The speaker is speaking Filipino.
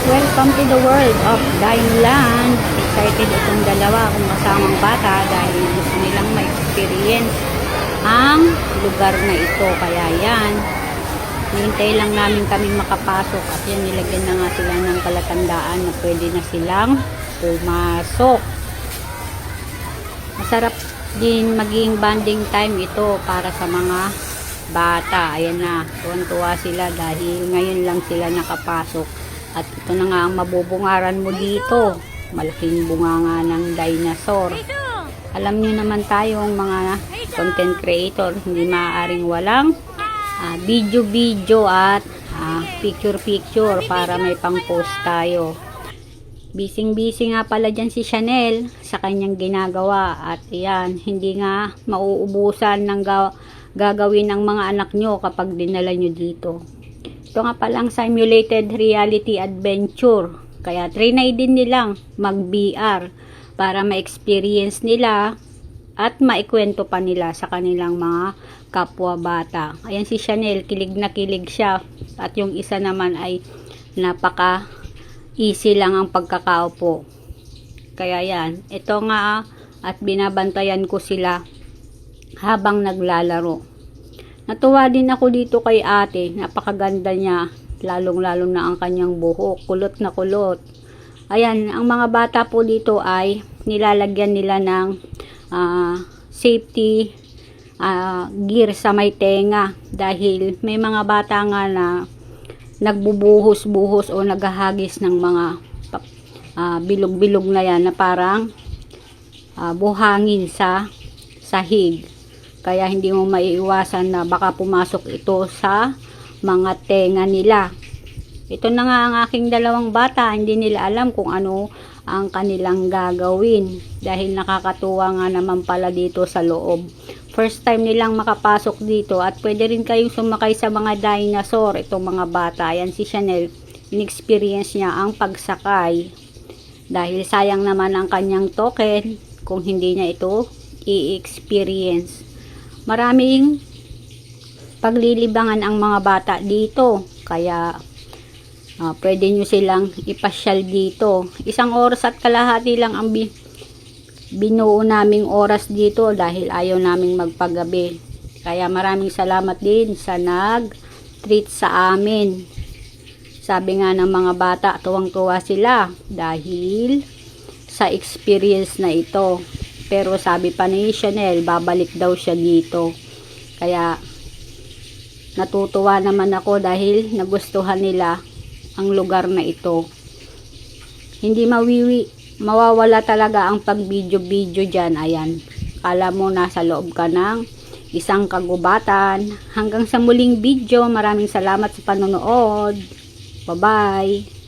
Welcome to the world of Dyingland. Excited itong dalawa kung kasamang bata dahil gusto nilang ma-experience ang lugar na ito. Kaya yan, hintay lang namin kaming makapasok at yan, nilagyan na nga sila ng palatandaan na pwede na silang pumasok. Masarap din maging bonding time ito para sa mga bata. Ayan na, tuwan-tuwa sila dahil ngayon lang sila nakapasok. At ito na nga ang mabubungaran mo dito. Malaking bunganga ng dinosaur. Alam niyo naman tayong mga content creator, hindi maaaring walang video-video at picture-picture para may pang-post tayo. Bising-busy nga pala dyan si Chanel sa kanyang ginagawa. At yan, hindi nga mauubusan ng gagawin ng mga anak nyo kapag dinala nyo dito. Ito nga palang simulated reality adventure. Kaya trinay din nilang mag-VR para ma-experience nila at maikwento pa nila sa kanilang mga kapwa bata. Ayan si Chanel, kilig na kilig siya. At yung isa naman ay napaka-easy lang ang pagkakaupo. Kaya yan, ito nga at binabantayan ko sila habang naglalaro. Natuwa din ako dito kay ate. Napakaganda niya. Lalong-lalo na ang kanyang buhok. Kulot na kulot. Ayan, ang mga bata po dito ay nilalagyan nila ng safety gear sa may tenga. Dahil may mga bata nga na nagbubuhos-buhos o naghahagis ng mga bilog-bilog na yan na parang buhangin sa sahig. Kaya hindi mo maiiwasan na baka pumasok ito sa mga tenga nila. Ito na nga ang aking dalawang bata. Hindi nila alam kung ano ang kanilang gagawin. Dahil nakakatuwa nga naman pala dito sa loob. First time nilang makapasok dito. At pwede rin kayong sumakay sa mga dinosaur. Itong mga bata. Ayan si Chanel. In-experience niya ang pagsakay. Dahil sayang naman ang kanyang token kung hindi niya ito i-experience. Maraming paglilibangan ang mga bata dito. Kaya pwede nyo silang ipasyal dito. 1 oras at kalahati lang ang binuo naming oras dito dahil ayaw naming magpagabi. Kaya maraming salamat din sa nag-treat sa amin. Sabi nga ng mga bata, tuwang-tuwa sila dahil sa experience na ito. Pero sabi pa ni Chanel, babalik daw siya dito. Kaya natutuwa naman ako dahil nagustuhan nila ang lugar na ito. Hindi mawawala talaga ang pag-video-video dyan. Ayan. Kala mo nasa loob ka ng isang kagubatan. Hanggang sa muling video, maraming salamat sa panonood. Bye-bye.